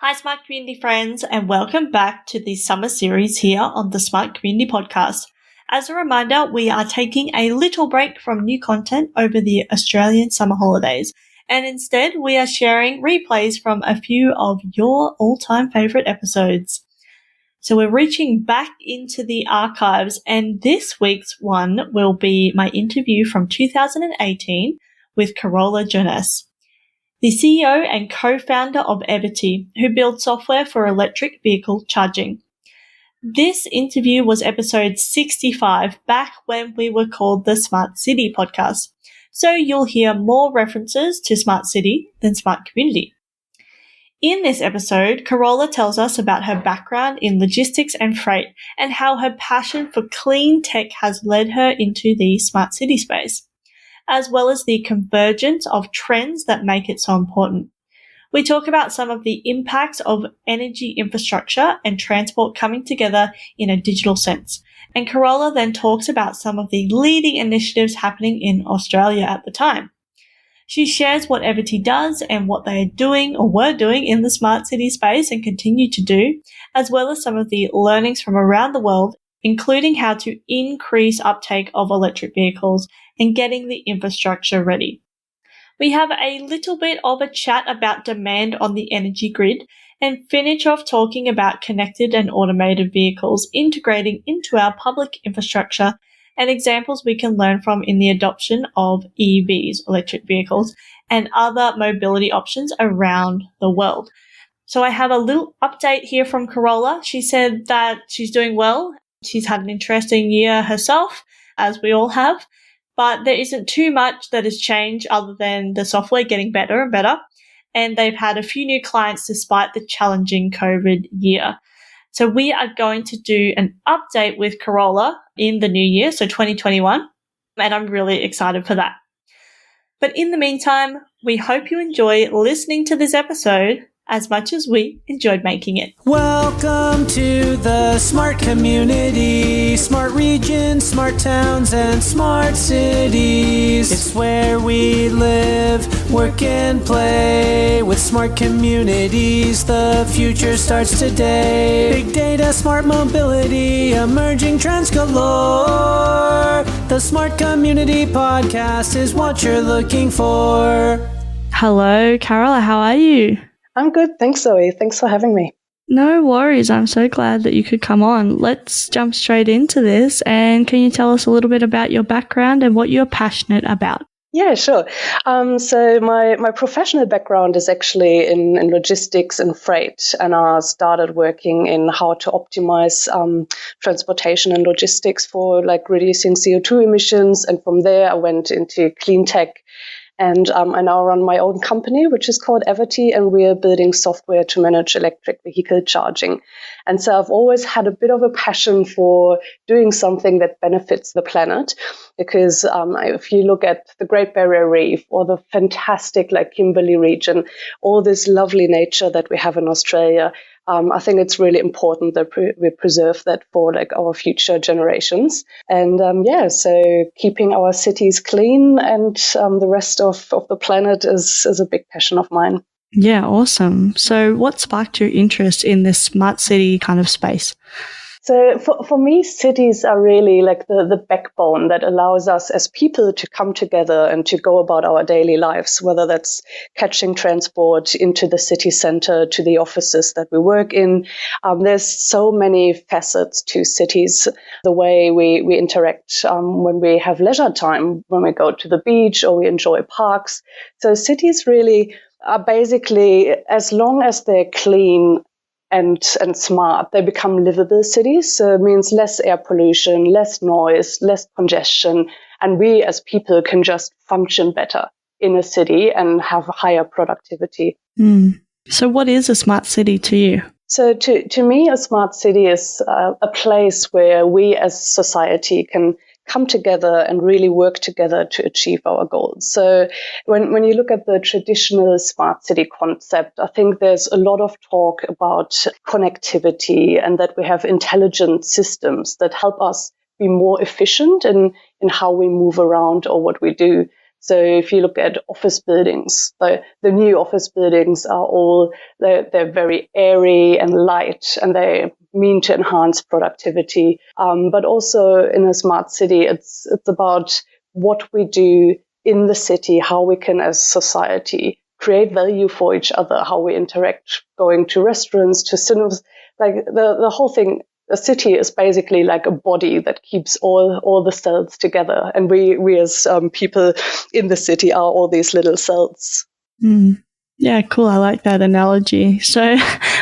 Hi, Smart Community friends, and welcome back to the summer series here on the Smart Community Podcast. As a reminder, we are taking a little break from new content over the Australian summer holidays, and instead we are sharing replays from a few of your all-time favourite episodes. So we're reaching back into the archives, and this week's one will be my interview from 2018 with Carola Jonas, the CEO and co-founder of Everty, who builds software for electric vehicle charging. This interview was episode 65, back when we were called the Smart City podcast. So you'll hear more references to Smart City than Smart Community. In this episode, Carola tells us about her background in logistics and freight and how her passion for clean tech has led her into the Smart City space, as well as the convergence of trends that make it so important. We talk about some of the impacts of energy infrastructure and transport coming together in a digital sense. And Carola then talks about some of the leading initiatives happening in Australia at the time. She shares what Everty does and what they are doing or were doing in the smart city space and continue to do, as well as some of the learnings from around the world, including how to increase uptake of electric vehicles and getting the infrastructure ready. We have a little bit of a chat about demand on the energy grid and finish off talking about connected and automated vehicles integrating into our public infrastructure and examples we can learn from in the adoption of EVs, electric vehicles, and other mobility options around the world. So I have a little update here from Carola. She said that she's doing well. She's had an interesting year herself, as we all have, but there isn't too much that has changed other than the software getting better and better, and they've had a few new clients despite the challenging COVID year. So we are going to do an update with Carola in the new year, so 2021, and I'm really excited for that. But in the meantime, we hope you enjoy listening to this episode as much as we enjoyed making it. Welcome to the smart community, smart regions, smart towns, and smart cities. It's where we live, work, and play. With smart communities, the future starts today. Big data, smart mobility, emerging trends galore. The Smart Community Podcast is what you're looking for. Hello, Carola, how are you? I'm good. Thanks, Zoe. Thanks for having me. No worries. I'm so glad that you could come on. Let's jump straight into this. And can you tell us a little bit about your background and what you're passionate about? Yeah, sure. So my professional background is actually in logistics and freight, and I started working in how to optimize transportation and logistics for reducing CO2 emissions. And from there, I went into clean tech. And I now run my own company, which is called Everty, and we're building software to manage electric vehicle charging. And so I've always had a bit of a passion for doing something that benefits the planet, because if you look at the Great Barrier Reef or the fantastic Kimberley region, all this lovely nature that we have in Australia, I think it's really important that we preserve that for our future generations. And so keeping our cities clean and the rest of the planet is a big passion of mine. Yeah, awesome. So what sparked your interest in this smart city kind of space? So for me, cities are really the backbone that allows us as people to come together and to go about our daily lives, whether that's catching transport into the city center, to the offices that we work in. There's so many facets to cities, the way we interact when we have leisure time, when we go to the beach or we enjoy parks. So cities really are basically, as long as they're clean and smart, they become livable cities. So it means less air pollution, less noise, less congestion, and we as people can just function better in a city and have higher productivity. So what is a smart city to you? So to me, a smart city is a place where we as society can come together and really work together to achieve our goals. So when you look at the traditional smart city concept, I think there's a lot of talk about connectivity and that we have intelligent systems that help us be more efficient in how we move around or what we do. So if you look at office buildings, the new office buildings are they're very airy and light, and they mean to enhance productivity. But also in a smart city, it's about what we do in the city, how we can as society create value for each other, how we interact, going to restaurants, to cinemas, like the whole thing. A city is basically like a body that keeps all the cells together. And we as people in the city are all these little cells. Mm. Yeah, cool. I like that analogy. So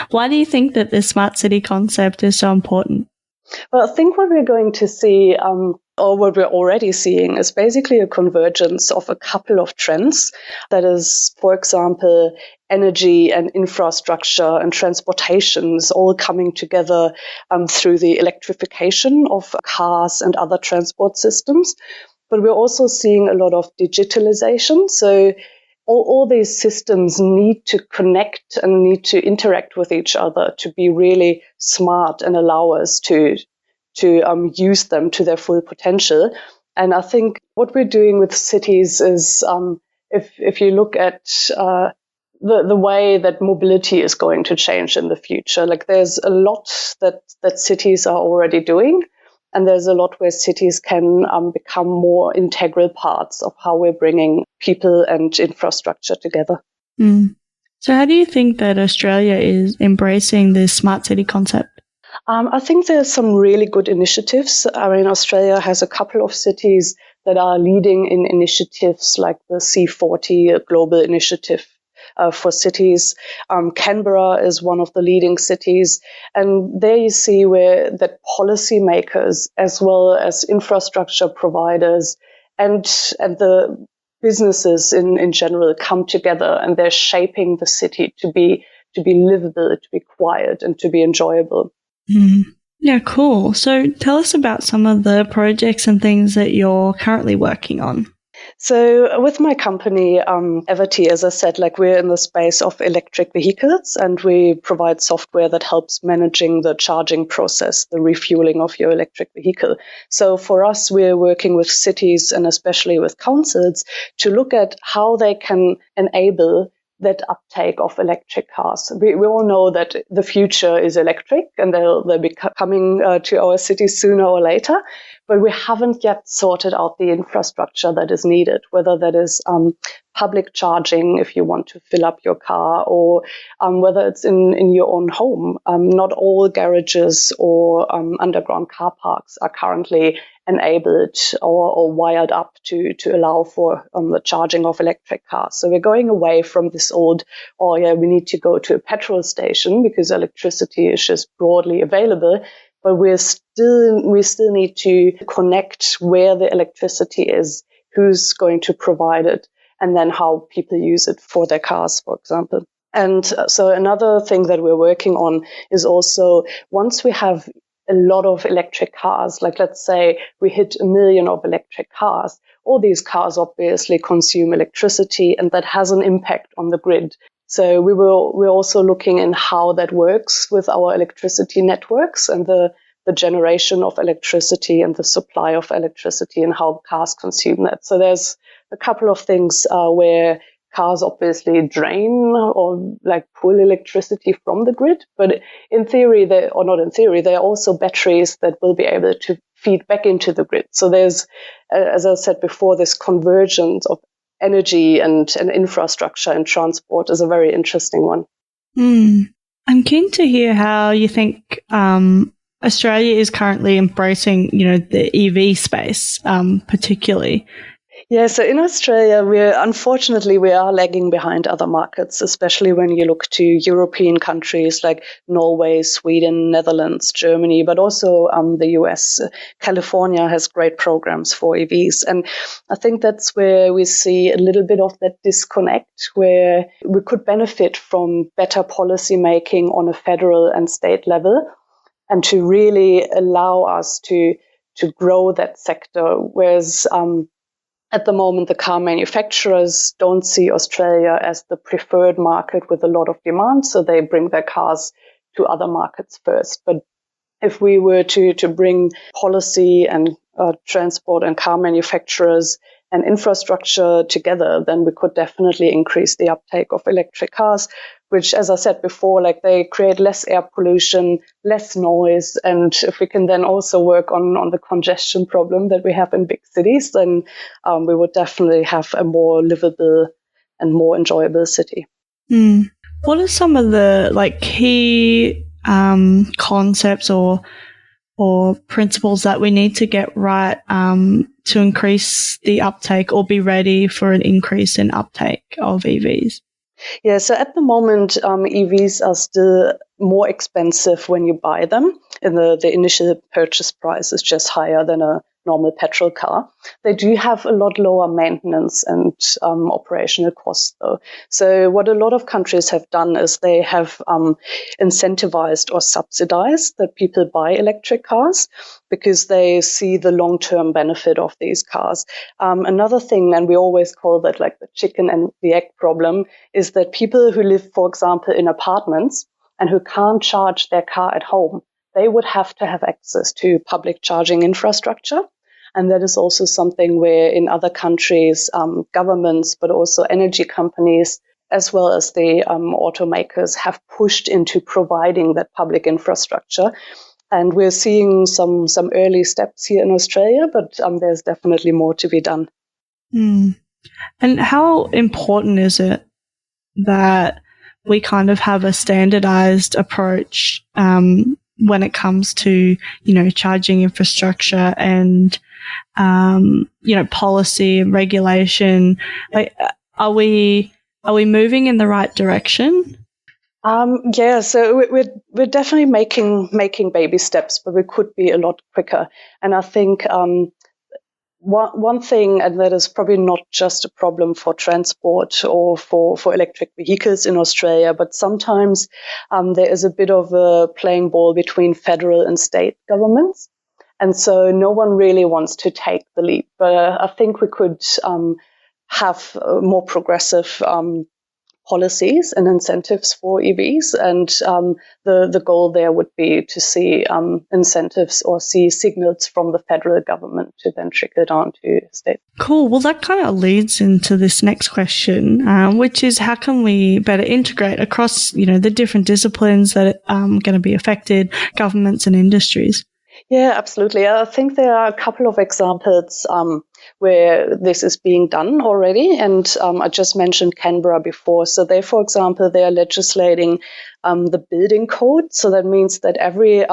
why do you think that the smart city concept is so important? Well, I think what we're going to see, or what we're already seeing, is basically a convergence of a couple of trends. That is, for example, energy and infrastructure and transportations all coming together through the electrification of cars and other transport systems. But we're also seeing a lot of digitalization. So all these systems need to connect and need to interact with each other to be really smart and allow us to use them to their full potential. And I think what we're doing with cities is, if you look at the way that mobility is going to change in the future, like there's a lot that cities are already doing. And there's a lot where cities can become more integral parts of how we're bringing people and infrastructure together. Mm. So how do you think that Australia is embracing this smart city concept? I think there's some really good initiatives. I mean, Australia has a couple of cities that are leading in initiatives like the C40, a global initiative for cities. Canberra is one of the leading cities. And there you see where that policymakers, as well as infrastructure providers and the businesses in general come together, and they're shaping the city to be livable, to be quiet, and to be enjoyable. Mm. Yeah, cool. So tell us about some of the projects and things that you're currently working on. So with my company, Everty, as I said, like we're in the space of electric vehicles, and we provide software that helps managing the charging process, the refueling of your electric vehicle. So for us, we're working with cities and especially with councils to look at how they can enable that uptake of electric cars. We all know that the future is electric, and they'll be coming to our cities sooner or later. But we haven't yet sorted out the infrastructure that is needed, whether that is public charging if you want to fill up your car, or whether it's in your own home. Not all garages or underground car parks are currently enabled or wired up to allow for the charging of electric cars. So we're going away from this old, we need to go to a petrol station because electricity is just broadly available. But we still need to connect where the electricity is, who's going to provide it, and then how people use it for their cars, for example. And so another thing that we're working on is also, once we have a lot of electric cars, like let's say we hit 1 million of electric cars, all these cars obviously consume electricity, and that has an impact on the grid. So we're also looking in how that works with our electricity networks and the generation of electricity and the supply of electricity and how cars consume that. So there's a couple of things where cars obviously drain or like pull electricity from the grid. But in theory, there are also batteries that will be able to feed back into the grid. So there's, as I said before, this convergence of energy and infrastructure and transport is a very interesting one. I'm keen to hear how you think Australia is currently embracing, the EV space, particularly. Yeah, so in Australia, we are lagging behind other markets, especially when you look to European countries like Norway, Sweden, Netherlands, Germany, but also the US. California has great programs for EVs. And I think that's where we see a little bit of that disconnect, where we could benefit from better policy making on a federal and state level, and to really allow us to grow that sector. Whereas at the moment, the car manufacturers don't see Australia as the preferred market with a lot of demand, so they bring their cars to other markets first. But if we were to bring policy and transport and car manufacturers and infrastructure together, then we could definitely increase the uptake of electric cars, which, as I said before, like they create less air pollution, less noise. And if we can then also work on the congestion problem that we have in big cities, then we would definitely have a more livable and more enjoyable city. What are some of the key concepts or principles that we need to get right to increase the uptake or be ready for an increase in uptake of EVs? Yeah, so at the moment, EVs are still more expensive when you buy them. And the initial purchase price is just higher than a normal petrol car. They do have a lot lower maintenance and operational costs, though. So what a lot of countries have done is they have incentivized or subsidized that people buy electric cars because they see the long-term benefit of these cars. Another thing, and we always call that like the chicken and the egg problem, is that people who live, for example, in apartments and who can't charge their car at home, they would have to have access to public charging infrastructure. And that is also something where in other countries, governments, but also energy companies, as well as the automakers have pushed into providing that public infrastructure. And we're seeing some early steps here in Australia, but there's definitely more to be done. And how important is it that we kind of have a standardized approach when it comes to, charging infrastructure and, policy and regulation? Are we moving in the right direction? So we're definitely making baby steps, but we could be a lot quicker. And I think one thing, and that is probably not just a problem for transport or for electric vehicles in Australia, but sometimes there is a bit of a playing ball between federal and state governments. And so no one really wants to take the lead. But I think we could have more progressive policies and incentives for EVs. And the goal there would be to see incentives or see signals from the federal government to then trickle down to states. Cool. Well, that kind of leads into this next question, which is how can we better integrate across, the different disciplines that are going to be affected, governments and industries? Yeah, absolutely. I think there are a couple of examples where this is being done already. And I just mentioned Canberra before. So they, for example, they are legislating the building code. So that means that every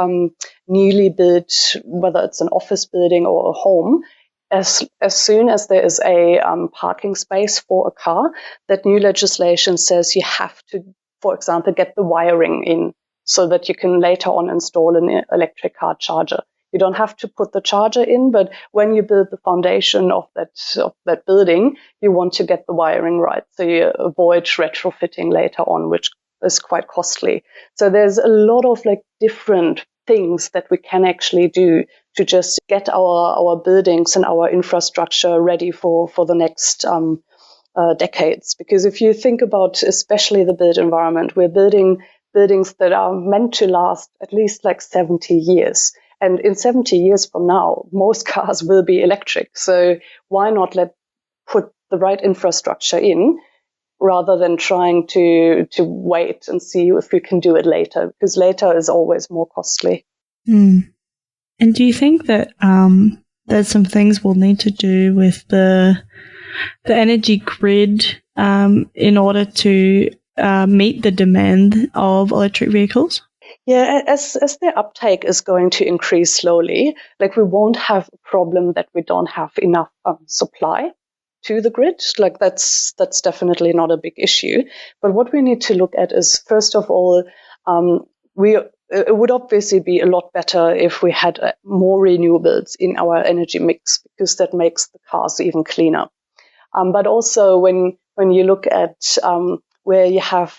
newly built, whether it's an office building or a home, as soon as there is a parking space for a car, that new legislation says you have to, for example, get the wiring in, so that you can later on install an electric car charger. You don't have to put the charger in, but when you build the foundation of that building, you want to get the wiring right, so you avoid retrofitting later on, which is quite costly. So there's a lot of different things that we can actually do to just get our buildings and our infrastructure ready for the next decades. Because if you think about especially the built environment, we're building buildings that are meant to last at least 70 years. And in 70 years from now, most cars will be electric. So why not put the right infrastructure in rather than trying to wait and see if we can do it later? Because later is always more costly. And do you think that there's some things we'll need to do with the energy grid in order to meet the demand of electric vehicles? Yeah, as their uptake is going to increase slowly, we won't have a problem that we don't have enough supply to the grid. That's definitely not a big issue. But what we need to look at is, first of all, it would obviously be a lot better if we had more renewables in our energy mix, because that makes the cars even cleaner. But also when you look at where you have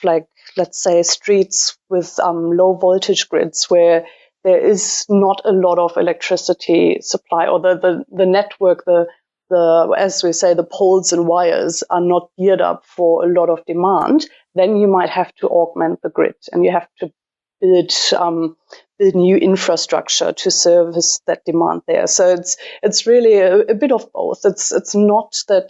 let's say streets with low voltage grids where there is not a lot of electricity supply, or the network, the as we say, the poles and wires are not geared up for a lot of demand, then you might have to augment the grid, and you have to build new infrastructure to service that demand there. So it's really a bit of both. It's not that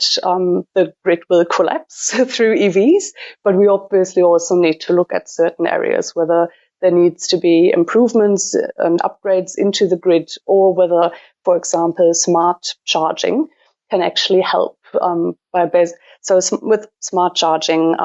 the grid will collapse through EVs, but we obviously also need to look at certain areas, whether there needs to be improvements and upgrades into the grid, or whether, for example, smart charging can actually help. So with smart charging,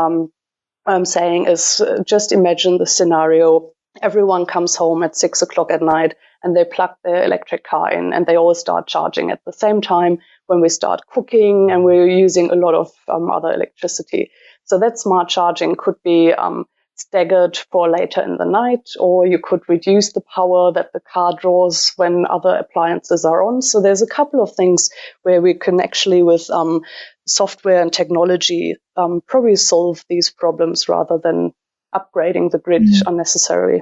I'm saying is just imagine the scenario. Everyone comes home at 6 o'clock at night and they plug their electric car in and they all start charging at the same time when we start cooking and we're using a lot of other electricity. So that smart charging could be staggered for later in the night, or you could reduce the power that the car draws when other appliances are on. So there's a couple of things where we can actually, with software and technology, probably solve these problems rather than upgrading the grid unnecessarily.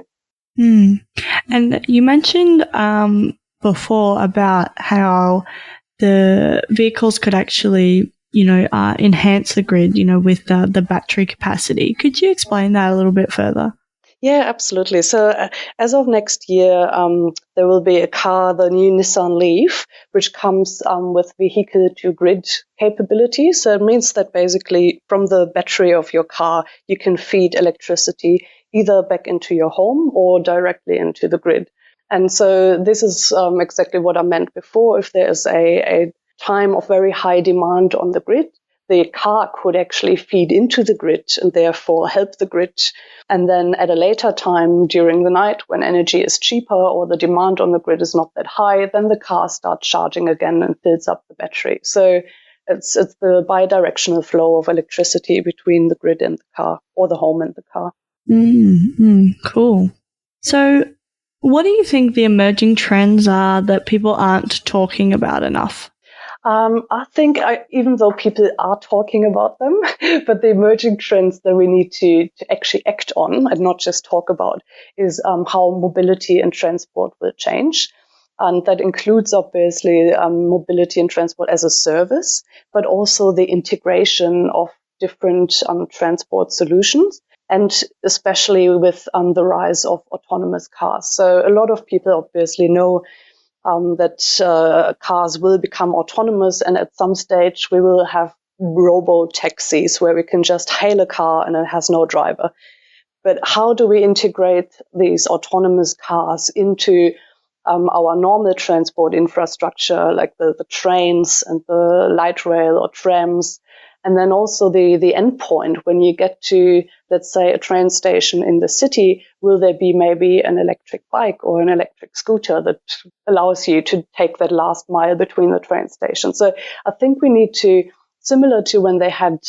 And you mentioned before about how the vehicles could actually, enhance the grid, with the battery capacity. Could you explain that a little bit further? Yeah, absolutely. So as of next year, there will be a car, the new Nissan Leaf, which comes with vehicle-to-grid capability. So it means that basically from the battery of your car, you can feed electricity either back into your home or directly into the grid. And so this is exactly what I meant before. If there is a time of very high demand on the grid, the car could actually feed into the grid and therefore help the grid. And then at a later time during the night, when energy is cheaper or the demand on the grid is not that high, then the car starts charging again and fills up the battery. So it's the bidirectional flow of electricity between the grid and the car, or the home and the car. Cool. So what do you think the emerging trends are that people aren't talking about enough? I think even though people are talking about them, but the emerging trends that we need to actually act on and not just talk about is how mobility and transport will change. And that includes obviously mobility and transport as a service, but also the integration of different transport solutions, and especially with the rise of autonomous cars. So a lot of people obviously know that cars will become autonomous, and at some stage we will have robo-taxis where we can just hail a car and it has no driver. But how do we integrate these autonomous cars into our normal transport infrastructure, like the trains and the light rail or trams? And then also the endpoint, when you get to, let's say, a train station in the city, will there be maybe an electric bike or an electric scooter that allows you to take that last mile between the train stations? So I think we need to, similar to when they had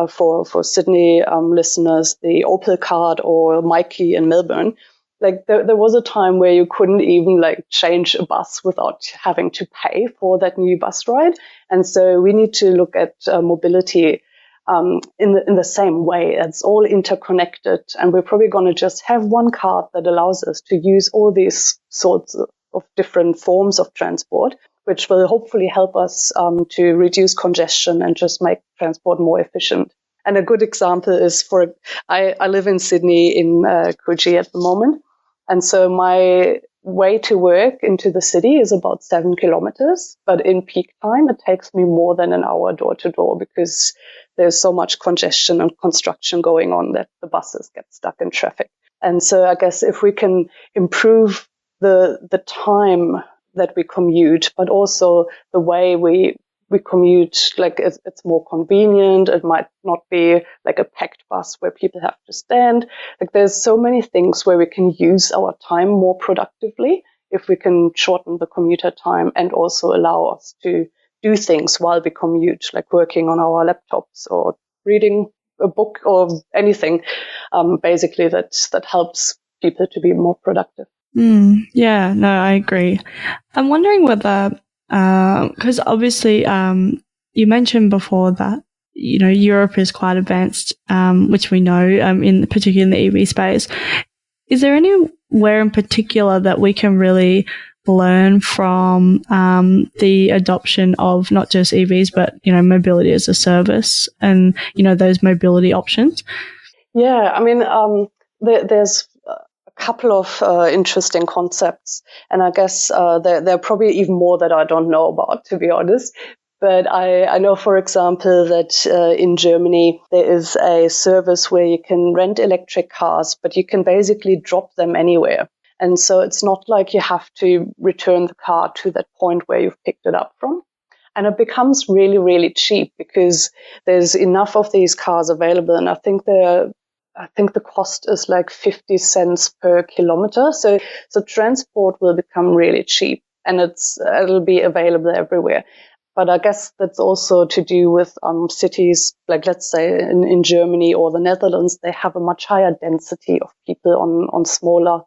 for Sydney listeners, the Opal card or Mikey in Melbourne, like there was a time where you couldn't even change a bus without having to pay for that new bus ride. And so we need to look at mobility in the same way. It's all interconnected, and we're probably going to just have one card that allows us to use all these sorts of different forms of transport, which will hopefully help us to reduce congestion and just make transport more efficient. And a good example is I live in Sydney in Coogee at the moment. And so my way to work into the city is about 7 kilometers. But in peak time, it takes me more than an hour door to door because there's so much congestion and construction going on that the buses get stuck in traffic. And so I guess if we can improve the time that we commute, but also the way we commute, it's more convenient. It might not be like a packed bus where people have to stand. There's so many things where we can use our time more productively if we can shorten the commuter time and also allow us to do things while we commute, like working on our laptops or reading a book or anything, basically that helps people to be more productive. Yeah, no, I agree. I'm wondering whether because obviously you mentioned before that Europe is quite advanced, which we know particularly in the EV space. Is there anywhere in particular that we can really learn from the adoption of not just EVs but mobility as a service and those mobility options? Yeah, I mean there's couple of interesting concepts. And I guess there are probably even more that I don't know about, to be honest. But I know, for example, that in Germany, there is a service where you can rent electric cars, but you can basically drop them anywhere. And so it's not like you have to return the car to that point where you've picked it up from. And it becomes really, really cheap because there's enough of these cars available. And I think the cost is like 50 cents per kilometer. So transport will become really cheap, and it'll be available everywhere. But I guess that's also to do with cities, like let's say in Germany or the Netherlands, they have a much higher density of people on smaller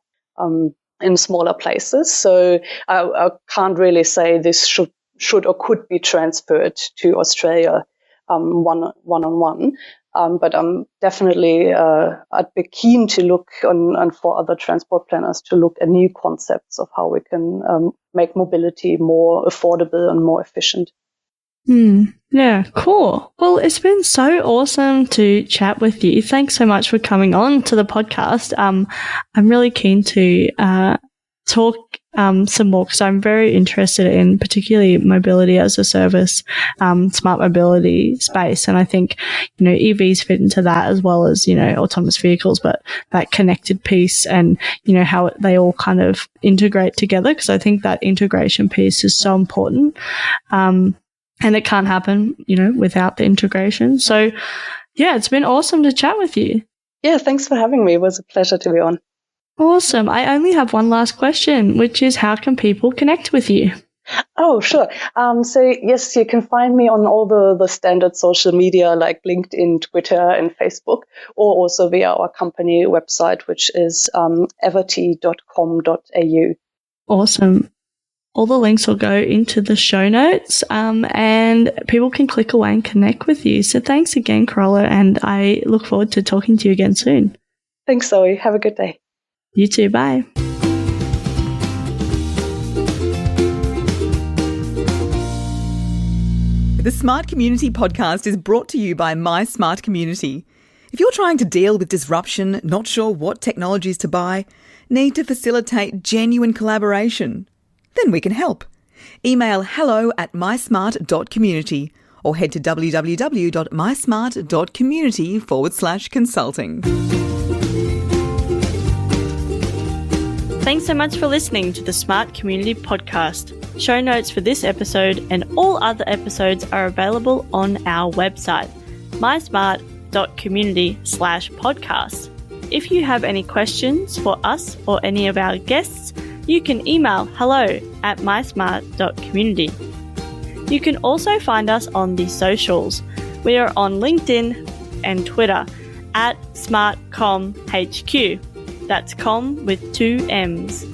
in smaller places. So I can't really say this should or could be transferred to Australia one-on-one. But I'm definitely I'd be keen to look on for other transport planners to look at new concepts of how we can make mobility more affordable and more efficient. Yeah, cool. Well, it's been so awesome to chat with you. Thanks so much for coming on to the podcast. I'm really keen to talk some more because I'm very interested in particularly mobility as a service, smart mobility space. And I think, EVs fit into that as well as, autonomous vehicles, but that connected piece and, how they all kind of integrate together, because I think that integration piece is so important. And it can't happen, without the integration. So, yeah, it's been awesome to chat with you. Yeah, thanks for having me. It was a pleasure to be on. Awesome. I only have one last question, which is how can people connect with you? Oh, sure. So, yes, you can find me on all the standard social media like LinkedIn, Twitter, and Facebook, or also via our company website, which is everty.com.au. Awesome. All the links will go into the show notes, and people can click away and connect with you. So thanks again, Carola, and I look forward to talking to you again soon. Thanks, Zoe. Have a good day. You too. Bye. The Smart Community podcast is brought to you by My Smart Community. If you're trying to deal with disruption, not sure what technologies to buy, need to facilitate genuine collaboration, then we can help. Email hello@mysmart.community or head to www.mysmart.community/consulting. Thanks so much for listening to the Smart Community Podcast. Show notes for this episode and all other episodes are available on our website, mysmart.community/podcast. If you have any questions for us or any of our guests, you can email hello@mysmart.community. You can also find us on the socials. We are on LinkedIn and Twitter @SmartComHQ. That's com with 2 M's.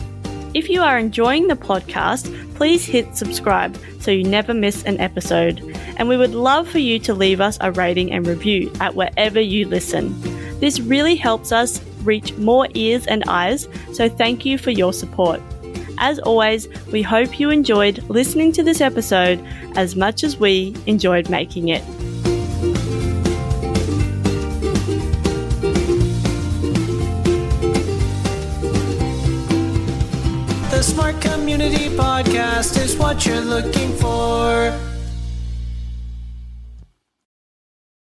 If you are enjoying the podcast, please hit subscribe so you never miss an episode. And we would love for you to leave us a rating and review at wherever you listen. This really helps us reach more ears and eyes, so thank you for your support. As always, we hope you enjoyed listening to this episode as much as we enjoyed making it. The Smart Community Podcast is what you're looking for.